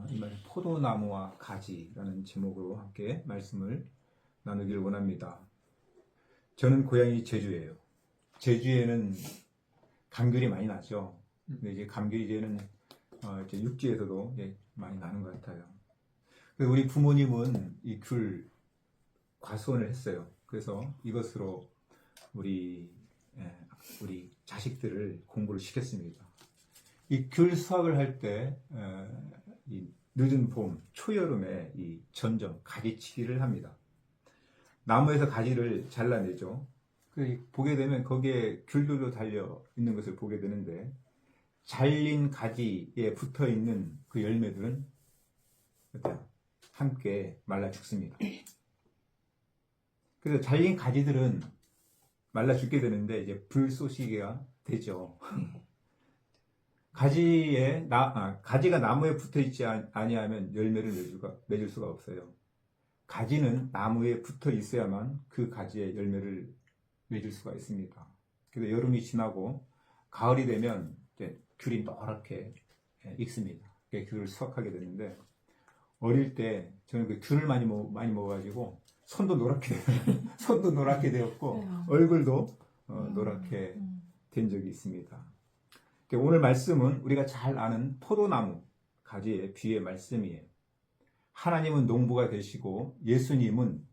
이번에 포도나무와 가지라는 제목으로 함께 말씀을 나누기를 원합니다. 저는 고향이 제주예요. 제주에는 감귤이 많이 나죠. 근데 이제 감귤이 이제는 이제 육지에서도 이제 많이 나는 것 같아요. 우리 부모님은 이 귤 과수원을 했어요. 그래서 이것으로 우리 자식들을 공부를 시켰습니다. 이 귤 수확을 할 때 이 늦은 봄, 초여름에 이 전정, 가지치기를 합니다. 나무에서 가지를 잘라내죠. 보게 되면 거기에 귤들도 달려 있는 것을 보게 되는데, 잘린 가지에 붙어 있는 그 열매들은 함께 말라 죽습니다. 그래서 잘린 가지들은 말라 죽게 되는데 이제 불쏘시개가 되죠. 가지가 나무에 붙어 있지 아니하면 열매를 맺을 수가 없어요. 가지는 나무에 붙어 있어야만 그 가지에 열매를 맺을 수가 있습니다. 그래서 여름이 지나고 가을이 되면 이제 귤이 노랗게 익습니다. 귤을 수확하게 되는데, 어릴 때 저는 그 귤을 많이 먹어가지고 손도 노랗게 되었고 얼굴도 노랗게 된 적이 있습니다. 오늘 말씀은 우리가 잘 아는 포도나무 가지의 비유의 말씀이에요. 하나님은 농부가 되시고 예수님은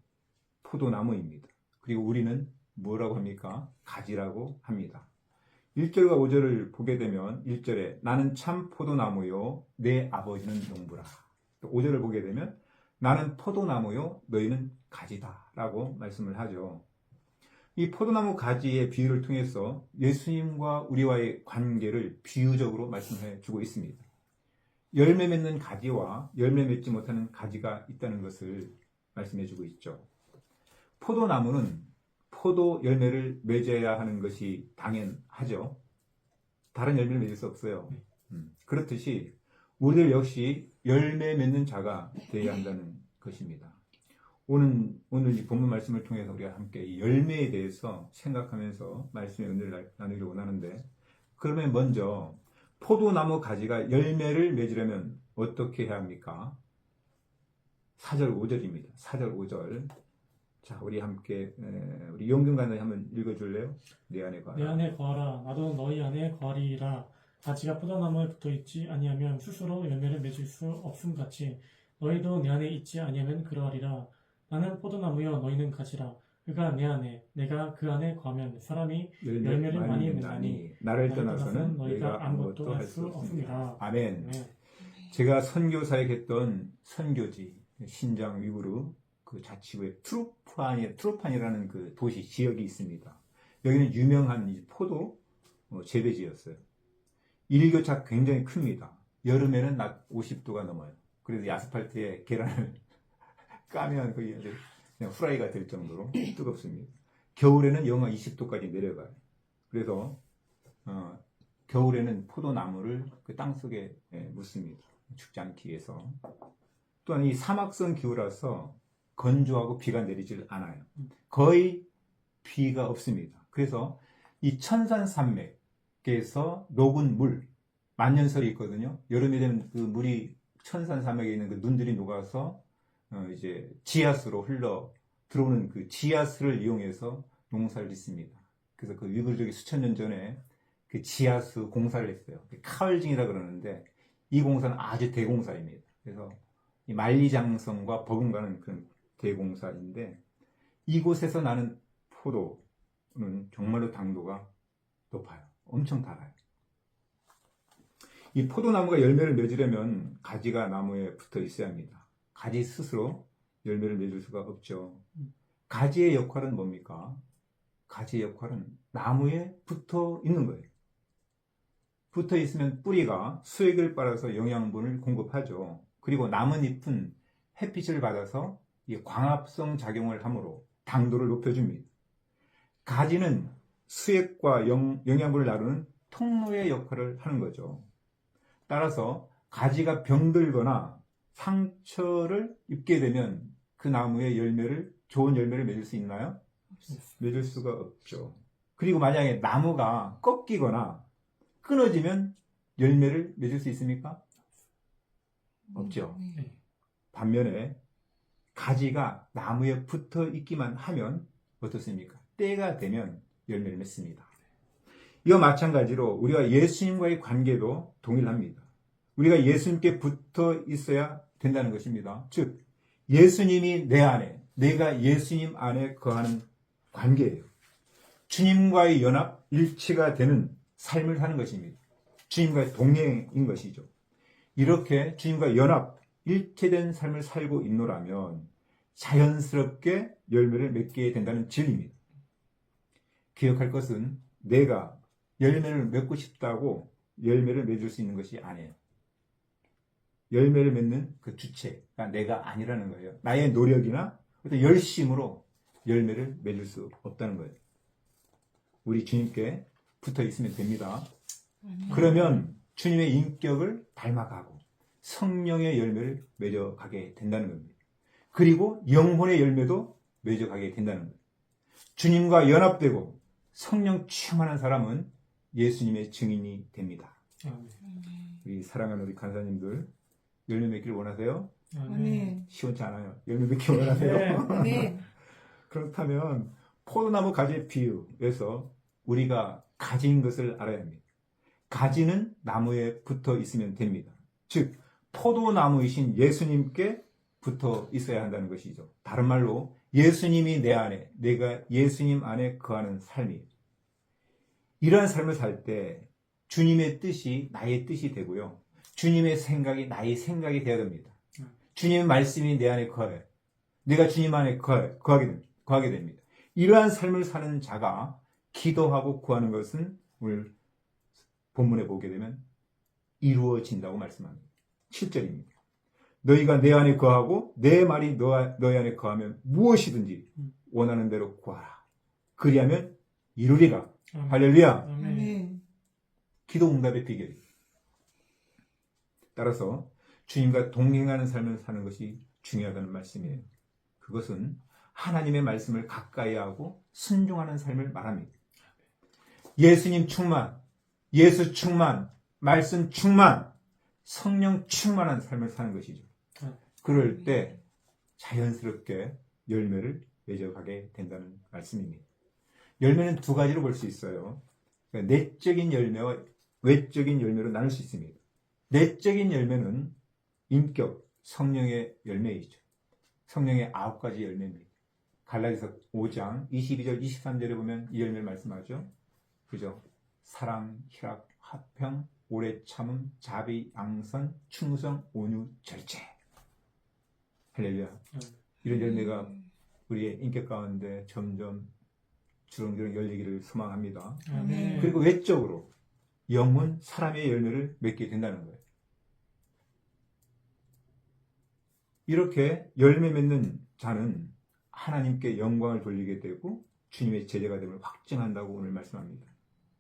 포도나무입니다. 그리고 우리는 뭐라고 합니까? 가지라고 합니다. 1절과 5절을 보게 되면 1절에 나는 참 포도나무요 내 아버지는 농부라. 5절을 보게 되면 나는 포도나무요 너희는 가지다 라고 말씀을 하죠. 이 포도나무 가지의 비유를 통해서 예수님과 우리와의 관계를 비유적으로 말씀해 주고 있습니다. 열매 맺는 가지와 열매 맺지 못하는 가지가 있다는 것을 말씀해 주고 있죠. 포도나무는 포도 열매를 맺어야 하는 것이 당연하죠. 다른 열매를 맺을 수 없어요. 그렇듯이 우리들 역시 열매 맺는 자가 되어야 한다는 것입니다. 오늘 이 본문 말씀을 통해서 우리가 함께 이 열매에 대해서 생각하면서 말씀의 은혜를 나누기를 원하는데, 그러면 먼저 포도나무 가지가 열매를 맺으려면 어떻게 해야 합니까? 4절 5절입니다. 4절 5절. 자, 우리 함께 우리 용균 간단히 한번 읽어줄래요? 내 안에 거하라. 내 안에 거하라. 나도 너희 안에 거하리라. 가지가 포도나무에 붙어있지 아니하면 스스로 열매를 맺을 수 없음 같이 너희도 내 안에 있지 아니하면 그러하리라. 나는 포도나무여 너희는 가지라. 그가 내 안에 내가 그 안에 거하면 사람이 열매를 많이 맺나니 나를 떠나서는 너희가 아무것도 할 수 없습니다. 아멘. 네. 제가 선교사에 했던 선교지 신장 위구르 그 자치구의 트루판이라는 그 도시 지역이 있습니다. 여기는 유명한 포도 재배지였어요. 일교차 굉장히 큽니다. 여름에는 낮 50도가 넘어요. 그래서 이 아스팔트에 계란을 까면 거의 그냥 후라이가 될 정도로 뜨겁습니다. 겨울에는 영하 20도까지 내려가요. 그래서 겨울에는 포도나무를 그 땅속에 묻습니다. 죽지 않기 위해서. 또한 이 사막성 기후라서 건조하고 비가 내리질 않아요. 거의 비가 없습니다. 그래서 이 천산산맥에서 녹은 물, 만년설이 있거든요. 여름이 되면 그 물이 천산산맥에 있는 그 눈들이 녹아서 이제 지하수로 흘러 들어오는 그 지하수를 이용해서 농사를 짓습니다. 그래서 그 위구르족이 수천 년 전에 그 지하수 공사를 했어요. 카얼징이라 그러는데 이 공사는 아주 대공사입니다. 그래서 이 만리장성과 버금가는 그런 대공사인데, 이곳에서 나는 포도는 정말로 당도가 높아요. 엄청 달아요. 이 포도나무가 열매를 맺으려면 가지가 나무에 붙어 있어야 합니다. 가지 스스로 열매를 맺을 수가 없죠. 가지의 역할은 뭡니까? 가지의 역할은 나무에 붙어 있는 거예요. 붙어 있으면 뿌리가 수액을 빨아서 영양분을 공급하죠. 그리고 남은 잎은 햇빛을 받아서 광합성 작용을 함으로 당도를 높여줍니다. 가지는 수액과 영양분을 나누는 통로의 역할을 하는 거죠. 따라서 가지가 병들거나 상처를 입게 되면 그 나무의 좋은 열매를 맺을 수 있나요? 맺을 수가 없죠. 그리고 만약에 나무가 꺾이거나 끊어지면 열매를 맺을 수 있습니까? 없죠. 네. 반면에 가지가 나무에 붙어 있기만 하면 어떻습니까? 때가 되면 열매를 맺습니다. 이와 마찬가지로 우리가 예수님과의 관계도 동일합니다. 우리가 예수님께 붙어 있어야 된다는 것입니다. 즉 예수님이 내 안에, 내가 예수님 안에 거하는 관계예요. 주님과의 연합, 일치가 되는 삶을 사는 것입니다. 주님과의 동행인 것이죠. 이렇게 주님과 연합, 일체된 삶을 살고 있노라면 자연스럽게 열매를 맺게 된다는 진리입니다. 기억할 것은 내가 열매를 맺고 싶다고 열매를 맺을 수 있는 것이 아니에요. 열매를 맺는 그 주체가 내가 아니라는 거예요. 나의 노력이나 어떤 열심으로 열매를 맺을 수 없다는 거예요. 우리 주님께 붙어 있으면 됩니다. 그러면 주님의 인격을 닮아가고 성령의 열매를 맺어가게 된다는 겁니다. 그리고 영혼의 열매도 맺어가게 된다는 겁니다. 주님과 연합되고 성령 충만한 사람은 예수님의 증인이 됩니다. 아멘. 우리 사랑하는 우리 간사님들 열매 맺기를 원하세요? 아멘. 시원치 않아요. 열매 맺기 원하세요? 네. 그렇다면 포도나무 가지의 비유에서 우리가 가지인 것을 알아야 합니다. 가지는 나무에 붙어 있으면 됩니다. 즉 포도나무이신 예수님께 붙어 있어야 한다는 것이죠. 다른 말로 예수님이 내 안에, 내가 예수님 안에 거하는 삶이에요. 이러한 삶을 살 때 주님의 뜻이 나의 뜻이 되고요. 주님의 생각이 나의 생각이 되어야 됩니다. 주님의 말씀이 내 안에 거해. 내가 주님 안에 거하게 됩니다. 이러한 삶을 사는 자가 기도하고 구하는 것은 오늘 본문에 보게 되면 이루어진다고 말씀합니다. 7절입니다. 너희가 내 안에 거하고 내 말이 너희 안에 거하면 무엇이든지 원하는 대로 구하라. 그리하면 이루리라. 아멘. 할렐루야. 아멘. 기도 응답의 비결입니다. 따라서 주님과 동행하는 삶을 사는 것이 중요하다는 말씀이에요. 그것은 하나님의 말씀을 가까이 하고 순종하는 삶을 말합니다. 예수님 충만, 예수 충만, 말씀 충만, 성령 충만한 삶을 사는 것이죠. 그럴 때 자연스럽게 열매를 맺어가게 된다는 말씀입니다. 열매는 두 가지로 볼 수 있어요. 그러니까 내적인 열매와 외적인 열매로 나눌 수 있습니다. 내적인 열매는 인격, 성령의 열매이죠. 성령의 9가지 열매입니다. 갈라디아서 5장 22절 23절에 보면 이 열매를 말씀하죠. 그죠? 사랑, 희락, 화평, 오래 참음, 자비, 양선, 충성, 온유, 절제. 할렐루야. 이런 열매가 우리의 인격 가운데 점점 주렁주렁 열리기를 소망합니다. 아멘. 그리고 외적으로 영혼, 사람의 열매를 맺게 된다는 거예요. 이렇게 열매 맺는 자는 하나님께 영광을 돌리게 되고 주님의 제자가 됨을 확증한다고 오늘 말씀합니다.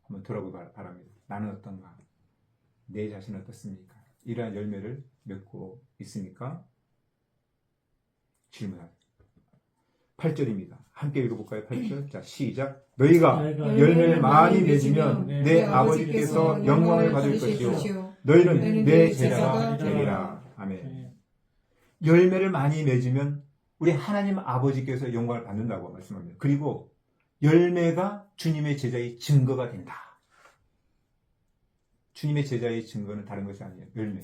한번 돌아보기 바랍니다. 나는 어떤가? 내 자신은 어떻습니까? 이러한 열매를 맺고 있습니까? 질문합니다. 8절입니다. 함께 읽어볼까요? 8절. 자, 시작. 너희가 열매를 많이 맺으면 내 아버지께서 영광을 받을 것이요 너희는 내 제자가 되리라. 아멘. 열매를 많이 맺으면 우리 하나님 아버지께서 영광을 받는다고 말씀합니다. 그리고 열매가 주님의 제자의 증거가 된다. 주님의 제자의 증거는 다른 것이 아니에요. 열매.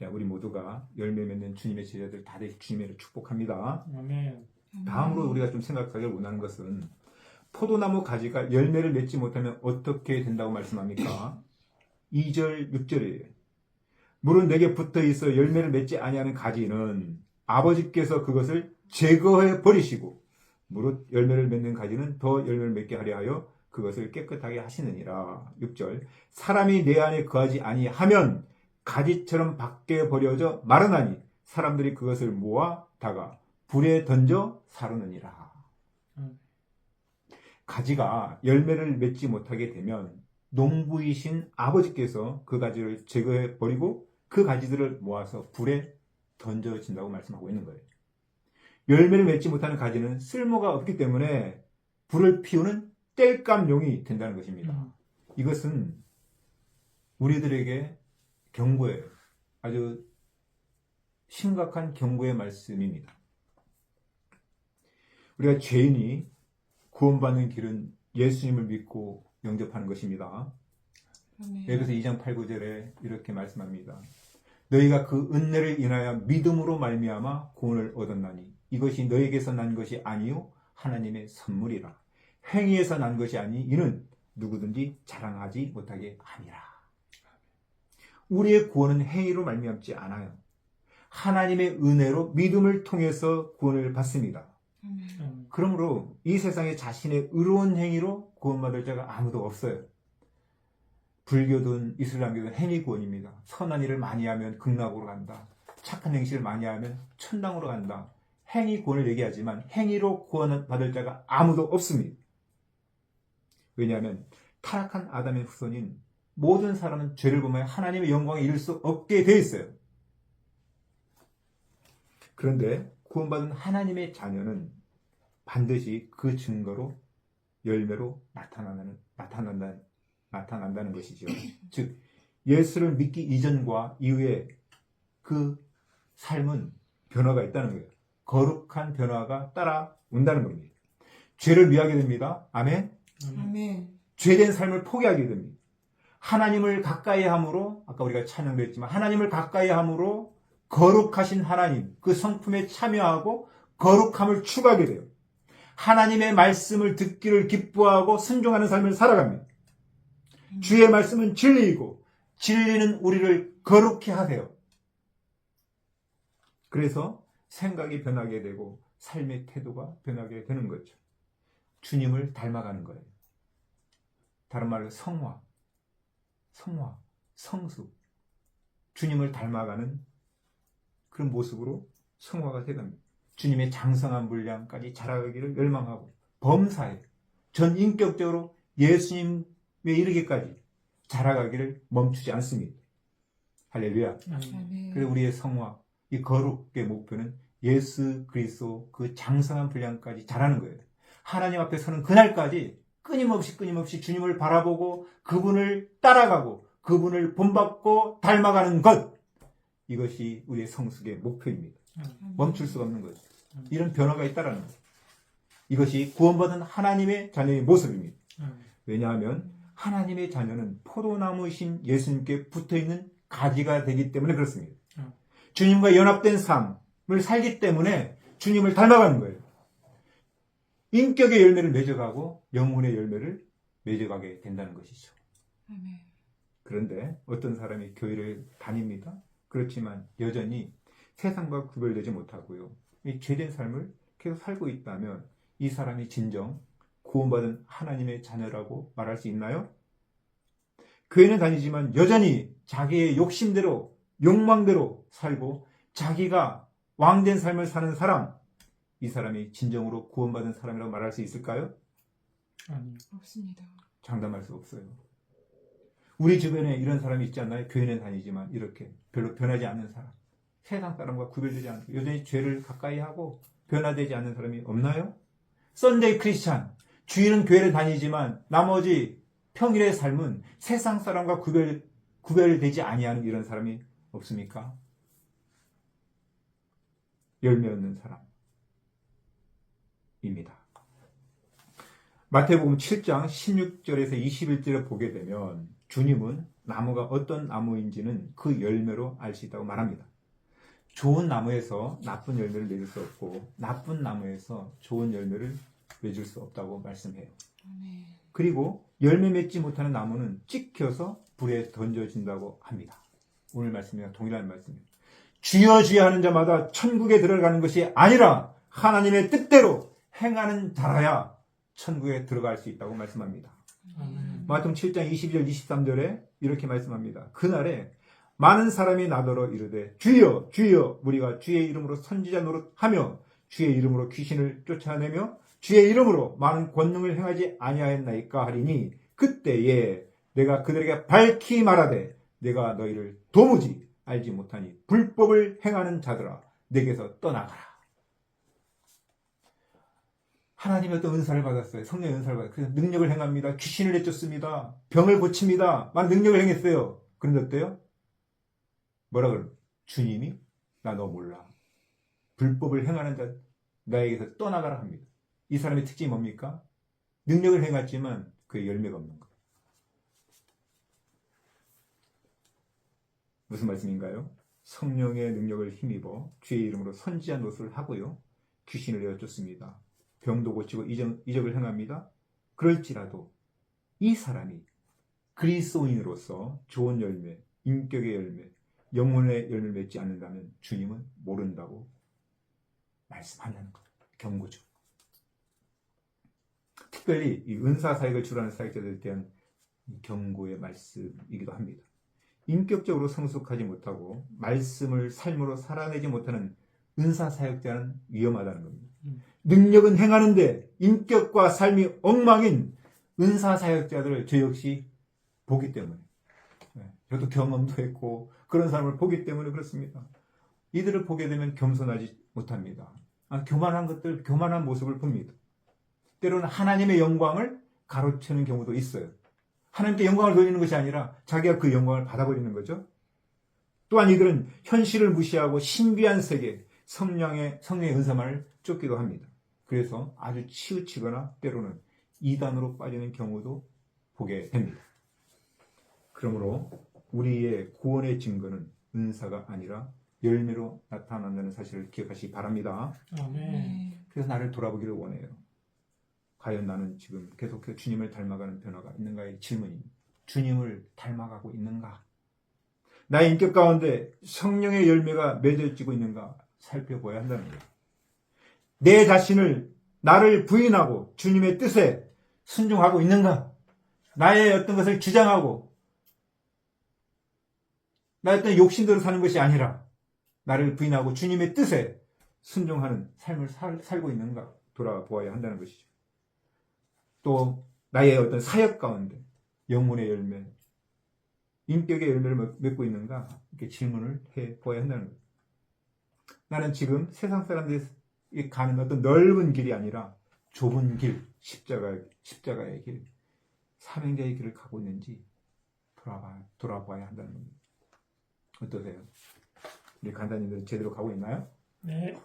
자, 우리 모두가 열매 맺는 주님의 제자들 다들 주님을 축복합니다. 아멘. 다음으로 우리가 좀 생각하기를 원하는 것은 포도나무 가지가 열매를 맺지 못하면 어떻게 된다고 말씀합니까? 2절, 6절이에요. 물은 내게 붙어 있어 열매를 맺지 아니하는 가지는 아버지께서 그것을 제거해 버리시고 무릇 열매를 맺는 가지는 더 열매를 맺게 하려 하여 그것을 깨끗하게 하시느니라. 6절. 사람이 내 안에 거하지 아니하면 가지처럼 밖에 버려져 마르나니 사람들이 그것을 모아다가 불에 던져 사르느니라. 가지가 열매를 맺지 못하게 되면 농부이신 아버지께서 그 가지를 제거해 버리고 그 가지들을 모아서 불에 던져진다고 말씀하고 있는 거예요. 열매를 맺지 못하는 가지는 쓸모가 없기 때문에 불을 피우는 땔감용이 된다는 것입니다. 이것은 우리들에게 경고예요. 아주 심각한 경고의 말씀입니다. 우리가 죄인이 구원받는 길은 예수님을 믿고 영접하는 것입니다. 에베소 2장 8, 9절에 이렇게 말씀합니다. 너희가 그 은혜를 인하여 믿음으로 말미암아 구원을 얻었나니 이것이 너희에게서 난 것이 아니요 하나님의 선물이라. 행위에서 난 것이 아니 이는 누구든지 자랑하지 못하게 하니라. 우리의 구원은 행위로 말미암지 않아요. 하나님의 은혜로 믿음을 통해서 구원을 받습니다. 그러므로 이 세상에 자신의 의로운 행위로 구원받을 자가 아무도 없어요. 불교든 이슬람교든 행위 구원입니다. 선한 일을 많이 하면 극락으로 간다. 착한 행실을 많이 하면 천당으로 간다. 행위 구원을 얘기하지만 행위로 구원받을 자가 아무도 없습니다. 왜냐하면 타락한 아담의 후손인 모든 사람은 죄를 범하여 하나님의 영광에 이를 수 없게 되어 있어요. 그런데 구원받은 하나님의 자녀는 반드시 그 증거로 열매로 나타난다는 것이죠. 즉 예수를 믿기 이전과 이후에 그 삶은 변화가 있다는 거예요. 거룩한 변화가 따라온다는 겁니다. 죄를 미하게 됩니다. 아멘. 아멘. 죄된 삶을 포기하게 됩니다. 하나님을 가까이 함으로 아까 우리가 찬양도 했지만 하나님을 가까이 함으로 거룩하신 하나님 그 성품에 참여하고 거룩함을 추구하게 돼요. 하나님의 말씀을 듣기를 기뻐하고 순종하는 삶을 살아갑니다. 주의 말씀은 진리이고 진리는 우리를 거룩히 하세요. 그래서 생각이 변하게 되고 삶의 태도가 변하게 되는 거죠. 주님을 닮아가는 거예요. 다른 말로 성화, 성수, 주님을 닮아가는 그런 모습으로 성화가 되갑니다. 주님의 장성한 분량까지 자라가기를 열망하고 범사에 전 인격적으로 예수님에 이르기까지 자라가기를 멈추지 않습니다. 할렐루야. 아멘. 그래서 우리의 성화, 이 거룩의 목표는 예수 그리스도 그 장성한 분량까지 자라는 거예요. 하나님 앞에 서는 그날까지 끊임없이 주님을 바라보고 그분을 따라가고 그분을 본받고 닮아가는 것, 이것이 우리의 성숙의 목표입니다. 멈출 수가 없는 거죠. 이런 변화가 있다라는 거죠. 이것이 구원받은 하나님의 자녀의 모습입니다. 왜냐하면 하나님의 자녀는 포도나무이신 예수님께 붙어있는 가지가 되기 때문에 그렇습니다. 주님과 연합된 삶을 살기 때문에 주님을 닮아가는 거예요. 인격의 열매를 맺어가고 영혼의 열매를 맺어가게 된다는 것이죠. 아멘. 그런데 어떤 사람이 교회를 다닙니다. 그렇지만 여전히 세상과 구별되지 못하고요. 이 죄된 삶을 계속 살고 있다면 이 사람이 진정 구원받은 하나님의 자녀라고 말할 수 있나요? 교회는 다니지만 여전히 자기의 욕심대로 욕망대로 살고 자기가 왕된 삶을 사는 사람, 이 사람이 진정으로 구원받은 사람이라고 말할 수 있을까요? 아니요. 없습니다. 장담할 수 없어요. 우리 주변에 이런 사람이 있지 않나요? 교회는 다니지만 이렇게 별로 변하지 않는 사람, 세상 사람과 구별되지 않고 여전히 죄를 가까이 하고 변화되지 않는 사람이 없나요? 썬데이 크리스찬, 주일은 교회를 다니지만 나머지 평일의 삶은 세상 사람과 구별되지 아니하는 이런 사람이 없습니까? 열매 없는 사람입니다. 마태복음 7장 16절에서 21절을 보게 되면 주님은 나무가 어떤 나무인지는 그 열매로 알 수 있다고 말합니다. 좋은 나무에서 나쁜 열매를 맺을 수 없고 나쁜 나무에서 좋은 열매를 맺을 수 없다고 말씀해요. 아멘. 그리고 열매 맺지 못하는 나무는 찍혀서 불에 던져진다고 합니다. 오늘 말씀이랑 동일한 말씀입니다. 주여 주여 하는 자마다 천국에 들어가는 것이 아니라 하나님의 뜻대로 행하는 자라야 천국에 들어갈 수 있다고 말씀합니다. 마태복음 7장 22절 23절에 이렇게 말씀합니다. 그날에 많은 사람이 나더러 이르되 주여 주여 우리가 주의 이름으로 선지자 노릇하며 주의 이름으로 귀신을 쫓아내며 주의 이름으로 많은 권능을 행하지 아니하였나이까 하리니 그때에 내가 그들에게 밝히 말하되 내가 너희를 도무지 알지 못하니 불법을 행하는 자들아 내게서 떠나가라. 하나님의 어떤 은사를 받았어요. 성령의 은사를 받았어요. 그래서 능력을 행합니다. 귀신을 내쫓습니다. 병을 고칩니다. 많은 능력을 행했어요. 그런데 어때요? 뭐라 그래요? 주님이 나 너 몰라. 불법을 행하는 자 나에게서 떠나가라 합니다. 이 사람의 특징이 뭡니까? 능력을 행했지만 그의 열매가 없는 것. 무슨 말씀인가요? 성령의 능력을 힘입어 주의 이름으로 선지한 노릇을 하고요. 귀신을 내어 쫓습니다. 병도 고치고 이적을 행합니다. 그럴지라도 이 사람이 그리스도인으로서 좋은 열매, 인격의 열매, 영혼의 열매를 맺지 않는다면 주님은 모른다고 말씀한다는 것. 경고죠. 특별히 이 은사 사역을 주로하는 사역자들에 대한 경고의 말씀이기도 합니다. 인격적으로 성숙하지 못하고 말씀을 삶으로 살아내지 못하는 은사 사역자는 위험하다는 겁니다. 능력은 행하는데 인격과 삶이 엉망인 은사 사역자들을 저 역시 보기 때문에, 저도 경험도 했고 그런 사람을 보기 때문에 그렇습니다. 이들을 보게 되면 겸손하지 못합니다. 교만한 모습을 봅니다. 때로는 하나님의 영광을 가로채는 경우도 있어요. 하나님께 영광을 돌리는 것이 아니라 자기가 그 영광을 받아버리는 거죠. 또한 이들은 현실을 무시하고 신비한 세계, 성령의 은사만을 쫓기도 합니다. 그래서 아주 치우치거나 때로는 이단으로 빠지는 경우도 보게 됩니다. 그러므로 우리의 구원의 증거는 은사가 아니라 열매로 나타난다는 사실을 기억하시기 바랍니다. 아멘. 그래서 나를 돌아보기를 원해요. 과연 나는 지금 계속해서 주님을 닮아가는 변화가 있는가의 질문입니다. 주님을 닮아가고 있는가? 나의 인격 가운데 성령의 열매가 맺어지고 있는가 살펴보아야 한다는 거예요. 내 자신을, 나를 부인하고 주님의 뜻에 순종하고 있는가? 나의 어떤 것을 주장하고 나의 어떤 욕심대로 사는 것이 아니라 나를 부인하고 주님의 뜻에 순종하는 삶을 살고 있는가 돌아보아야 한다는 것이죠. 또 나의 어떤 사역 가운데 영혼의 열매, 인격의 열매를 맺고 있는가 이렇게 질문을 해보아야 한다는 거예요. 나는 지금 세상 사람들이 가는 어떤 넓은 길이 아니라 좁은 길, 십자가의 길, 사명자의 길을 가고 있는지 돌아봐야 한다는 겁니다. 어떠세요? 우리 간사님들 제대로 가고 있나요? 네.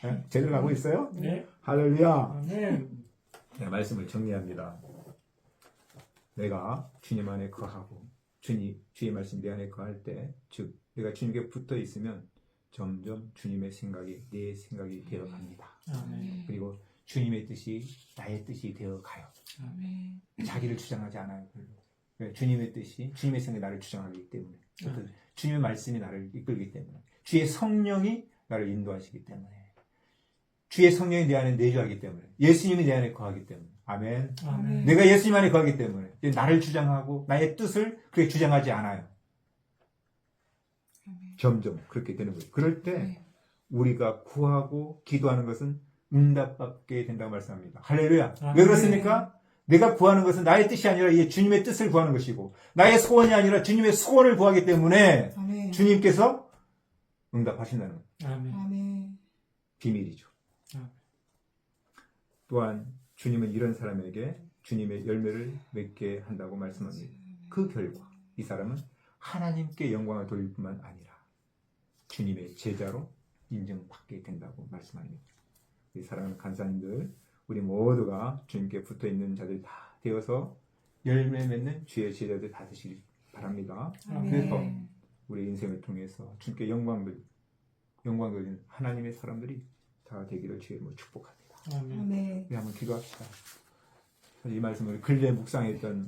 네? 제대로 가고 있어요? 네. 할렐루야. 아멘. 네, 말씀을 정리합니다. 내가 주님 안에 거하고 주의 말씀 내 안에 거할 때, 즉 내가 주님께 붙어 있으면 점점 주님의 생각이 내 생각이 되어갑니다. 아멘. 그리고 주님의 뜻이 나의 뜻이 되어가요. 아멘. 자기를 주장하지 않아요. 왜? 주님의 뜻이, 주님의 생각이 나를 주장하기 때문에, 어떤 주님의 말씀이 나를 이끌기 때문에, 주의 성령이 나를 인도하시기 때문에, 주의 성령이 내 안에 내주하기 때문에, 예수님이 내 안에 거하기 때문에. 아멘. 아멘. 내가 예수님 안에 거하기 때문에 나를 주장하고 나의 뜻을 그렇게 주장하지 않아요. 아멘. 점점 그렇게 되는 거예요. 그럴 때 네. 우리가 구하고 기도하는 것은 응답받게 된다고 말씀합니다. 할렐루야. 아멘. 왜 그렇습니까? 내가 구하는 것은 나의 뜻이 아니라 이 주님의 뜻을 구하는 것이고, 나의 소원이 아니라 주님의 소원을 구하기 때문에 아멘. 주님께서 응답하신다는 거예요. 아멘. 아멘. 비밀이죠. 아멘. 또한 주님은 이런 사람에게 주님의 열매를 맺게 한다고 말씀합니다. 그 결과 이 사람은 하나님께 영광을 돌릴 뿐만 아니라 주님의 제자로 인정받게 된다고 말씀합니다. 이 사랑하는 간사님들, 우리 모두가 주님께 붙어있는 자들이 다 되어서 열매 맺는 주의 제자들 다 되시기 바랍니다. 아멘. 그래서 우리 인생을 통해서 주님께 영광 돌리는 하나님의 사람들이 다 되기를 주의 이름으로 축복합니다. 아멘. 아멘. 우리 한번 기도합시다. 이 말씀을 근래 묵상했던